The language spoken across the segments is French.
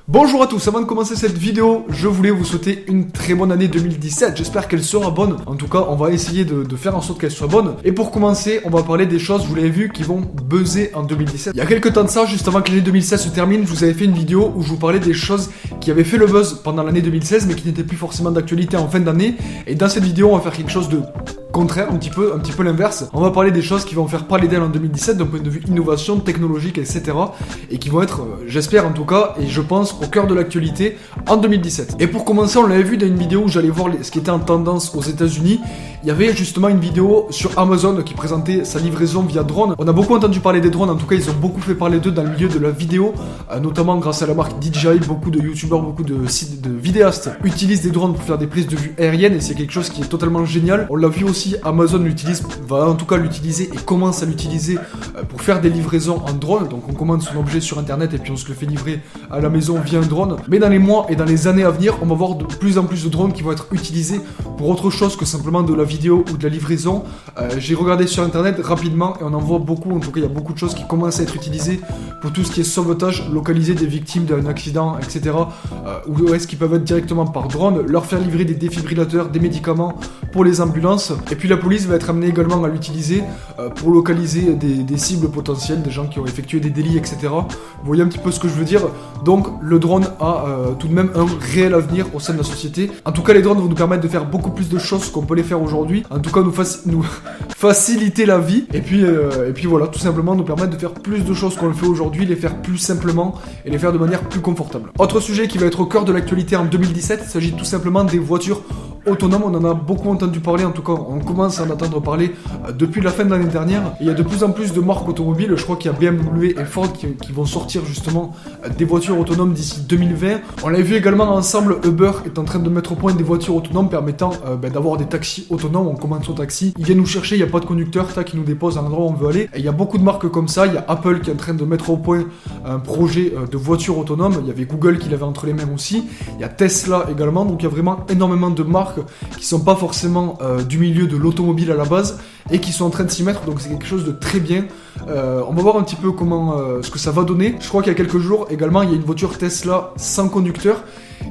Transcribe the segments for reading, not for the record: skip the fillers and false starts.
Bonjour à tous, avant de commencer cette vidéo, je voulais vous souhaiter une très bonne année 2017, j'espère qu'elle sera bonne, en tout cas on va essayer de faire en sorte qu'elle soit bonne. Et pour commencer, on va parler des choses, vous l'avez vu, qui vont buzzer en 2017. Il y a quelques temps de ça, juste avant que l'année 2016 se termine, je vous avais fait une vidéo où je vous parlais des choses qui avaient fait le buzz pendant l'année 2016 mais qui n'étaient plus forcément d'actualité en fin d'année. Et dans cette vidéo, on va faire quelque chose de contraire, un petit peu l'inverse. On va parler des choses qui vont faire parler d'elle en 2017 d'un point de vue innovation, technologique, etc. Et qui vont être, j'espère en tout cas, et je pense, au cœur de l'actualité en 2017. Et pour commencer, on l'avait vu dans une vidéo où j'allais voir ce qui était en tendance aux États-Unis. Il y avait justement une vidéo sur Amazon qui présentait sa livraison via drone. On a beaucoup entendu parler des drones, en tout cas ils ont beaucoup fait parler d'eux dans le milieu de la vidéo, notamment grâce à la marque DJI. Beaucoup de youtubeurs, beaucoup de sites de vidéastes utilisent des drones pour faire des prises de vue aériennes et c'est quelque chose qui est totalement génial. On l'a vu aussi, Amazon l'utilise, va en tout cas l'utiliser et commence à l'utiliser pour faire des livraisons en drone. Donc on commande son objet sur internet et puis on se le fait livrer à la maison via un drone. Mais dans les mois et dans les années à venir, on va voir de plus en plus de drones qui vont être utilisés pour autre chose que simplement de la vidéo ou de la livraison. J'ai regardé sur internet rapidement et on en voit beaucoup, en tout cas il y a beaucoup de choses qui commencent à être utilisées pour tout ce qui est sauvetage, localiser des victimes d'un accident, etc. Ou est-ce qu'ils peuvent être directement par drone, leur faire livrer des défibrillateurs, des médicaments pour les ambulances. Et puis la police va être amenée également à l'utiliser pour localiser des cibles potentielles, des gens qui ont effectué des délits, etc. Vous voyez un petit peu ce que je veux dire. Donc le drone a tout de même un réel avenir au sein de la société. En tout cas les drones vont nous permettre de faire beaucoup plus de choses qu'on peut les faire aujourd'hui. En tout cas nous faciliter la vie. Et puis voilà, tout simplement nous permettre de faire plus de choses qu'on le fait aujourd'hui, les faire plus simplement et les faire de manière plus confortable. Autre sujet qui va être au cœur de l'actualité en 2017, il s'agit tout simplement des voitures autonomes. On en a beaucoup entendu parler, en tout cas on commence à en entendre parler depuis la fin de l'année dernière. Et il y a de plus en plus de marques automobiles, je crois qu'il y a BMW et Ford qui vont sortir justement des voitures autonomes d'ici 2020. On l'a vu également ensemble, Uber est en train de mettre au point des voitures autonomes permettant d'avoir des taxis autonomes. On commande son taxi, il vient nous chercher, il n'y a pas de conducteur, tac, il nous dépose à l'endroit où on veut aller. Et il y a beaucoup de marques comme ça, il y a Apple qui est en train de mettre au point un projet de voiture autonome, il y avait Google qui l'avait entre les mains aussi, il y a Tesla également, donc il y a vraiment énormément de marques qui sont pas forcément du milieu de l'automobile à la base et qui sont en train de s'y mettre, donc c'est quelque chose de très bien. On va voir un petit peu ce que ça va donner. Je crois qu'il y a quelques jours également, il y a une voiture Tesla sans conducteur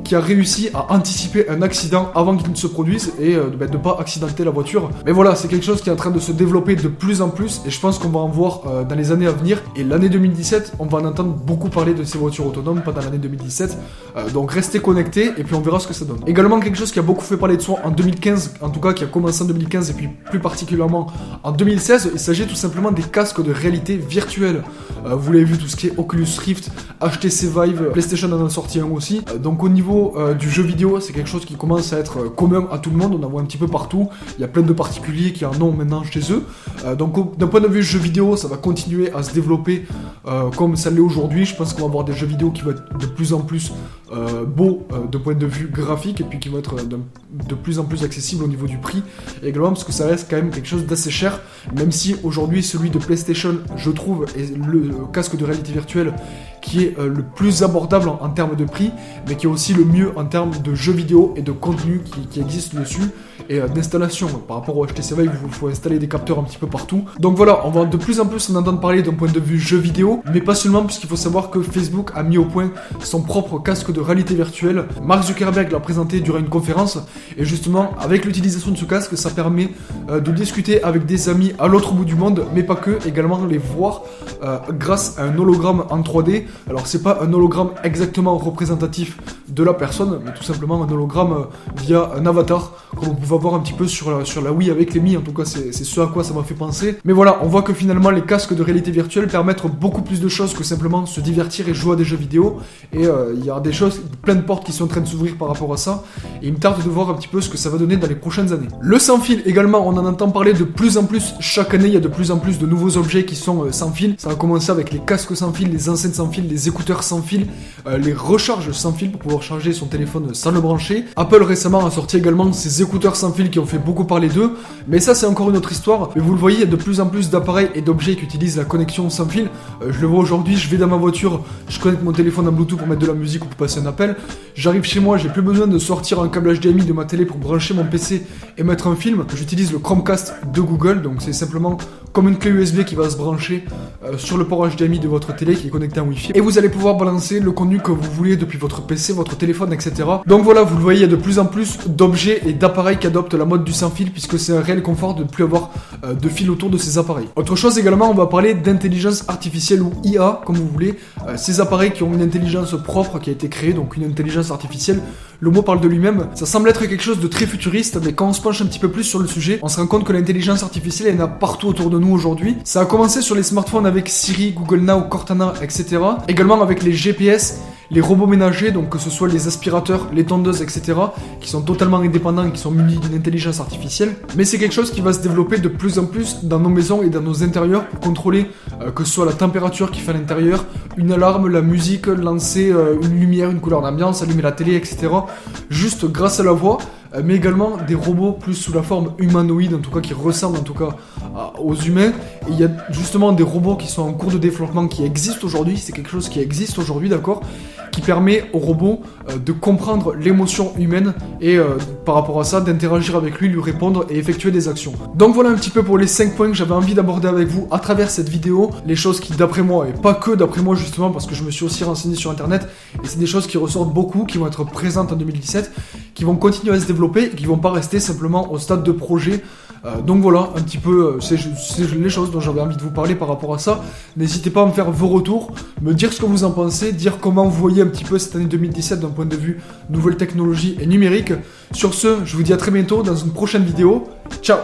qui a réussi à anticiper un accident avant qu'il ne se produise et de ne pas accidenter la voiture. Mais voilà, c'est quelque chose qui est en train de se développer de plus en plus et je pense qu'on va en voir dans les années à venir. Et l'année 2017, on va en entendre beaucoup parler de ces voitures autonomes pendant l'année 2017. Donc restez connectés et puis on verra ce que ça donne. Également quelque chose qui a beaucoup fait parler de soi en 2015, en tout cas qui a commencé en 2015 et puis plus particulièrement en 2016, il s'agit tout simplement des casques de réalité virtuelle. Vous l'avez vu, tout ce qui est Oculus Rift, HTC Vive, PlayStation en a sorti un aussi. Donc au niveau du jeu vidéo, c'est quelque chose qui commence à être commun à tout le monde, on en voit un petit peu partout, il y a plein de particuliers qui en ont maintenant chez eux. Donc d'un point de vue jeu vidéo, ça va continuer à se développer comme ça l'est aujourd'hui. Je pense qu'on va avoir des jeux vidéo qui vont être de plus en plus beaux de point de vue graphique et puis qui vont être de plus en plus accessibles au niveau du prix également, parce que ça reste quand même quelque chose d'assez cher, même si aujourd'hui celui de PlayStation, je trouve, est le casque de réalité virtuelle qui est le plus abordable en termes de prix, mais qui est aussi le mieux en termes de jeux vidéo et de contenu qui existe dessus et d'installation. Par rapport au HTC Vive, il faut installer des capteurs un petit peu partout. Donc voilà, on va de plus en plus en entendre parler d'un point de vue jeux vidéo, mais pas seulement, puisqu'il faut savoir que Facebook a mis au point son propre casque de réalité virtuelle. Mark Zuckerberg l'a présenté durant une conférence, et justement, avec l'utilisation de ce casque, ça permet de discuter avec des amis à l'autre bout du monde, mais pas que, également les voir grâce à un hologramme en 3D. Alors c'est pas un hologramme exactement représentatif de la personne, mais tout simplement un hologramme via un avatar, comme on pouvait voir un petit peu sur la Wii avec les Mi. En tout cas c'est ce à quoi ça m'a fait penser. Mais voilà, on voit que finalement les casques de réalité virtuelle permettent beaucoup plus de choses que simplement se divertir et jouer à des jeux vidéo. Et il y a des choses, plein de portes qui sont en train de s'ouvrir par rapport à ça, et il me tarde de voir un petit peu ce que ça va donner dans les prochaines années. Le sans fil également, on en entend parler de plus en plus chaque année. Il y a de plus en plus de nouveaux objets qui sont sans fil. Ça a commencé avec les casques sans fil, les enceintes sans fil, les écouteurs sans fil, les recharges sans fil pour pouvoir pouvoir charger son téléphone sans le brancher. Apple récemment a sorti également ses écouteurs sans fil qui ont fait beaucoup parler d'eux, mais ça c'est encore une autre histoire. Mais vous le voyez, il y a de plus en plus d'appareils et d'objets qui utilisent la connexion sans fil. Je le vois aujourd'hui, je vais dans ma voiture, je connecte mon téléphone en Bluetooth pour mettre de la musique ou pour passer un appel. J'arrive chez moi, j'ai plus besoin de sortir un câble HDMI de ma télé pour brancher mon PC et mettre un film. J'utilise le Chromecast de Google, donc c'est simplement comme une clé USB qui va se brancher sur le port HDMI de votre télé qui est connecté en Wi-Fi. Et vous allez pouvoir balancer le contenu que vous voulez depuis votre PC, votre téléphone, etc. Donc voilà, vous le voyez, il y a de plus en plus d'objets et d'appareils qui adoptent la mode du sans fil puisque c'est un réel confort de ne plus avoir de fil autour de ces appareils. Autre chose également, on va parler d'intelligence artificielle ou IA, comme vous voulez. Ces appareils qui ont une intelligence propre qui a été créée, donc une intelligence artificielle. Le mot parle de lui-même. Ça semble être quelque chose de très futuriste, mais quand on se penche un petit peu plus sur le sujet, on se rend compte que l'intelligence artificielle, elle est partout autour de nous aujourd'hui. Ça a commencé sur les smartphones avec Siri, Google Now, Cortana, etc. Également avec les GPS, les robots ménagers, donc que ce soit les aspirateurs, les tondeuses, etc., qui sont totalement indépendants et qui sont munis d'une intelligence artificielle. Mais c'est quelque chose qui va se développer de plus en plus dans nos maisons et dans nos intérieurs pour contrôler que ce soit la température qui fait à l'intérieur, une alarme, la musique, lancer une lumière, une couleur d'ambiance, allumer la télé, etc. Juste grâce à la voix. Mais également des robots plus sous la forme humanoïde, en tout cas qui ressemblent en tout cas aux humains. Et il y a justement des robots qui sont en cours de développement qui existent aujourd'hui, c'est quelque chose qui existe aujourd'hui, d'accord, qui permet aux robots de comprendre l'émotion humaine et par rapport à ça d'interagir avec lui, lui répondre et effectuer des actions. Donc voilà un petit peu pour les 5 points que j'avais envie d'aborder avec vous à travers cette vidéo, les choses qui d'après moi, et pas que d'après moi justement parce que je me suis aussi renseigné sur internet, et c'est des choses qui ressortent beaucoup, qui vont être présentes en 2017, qui vont continuer à se développer et qui vont pas rester simplement au stade de projet. Donc voilà, un petit peu, c'est les choses dont j'avais envie de vous parler par rapport à ça. N'hésitez pas à me faire vos retours, me dire ce que vous en pensez, dire comment vous voyez un petit peu cette année 2017 d'un point de vue nouvelle technologie et numérique. Sur ce, je vous dis à très bientôt dans une prochaine vidéo. Ciao!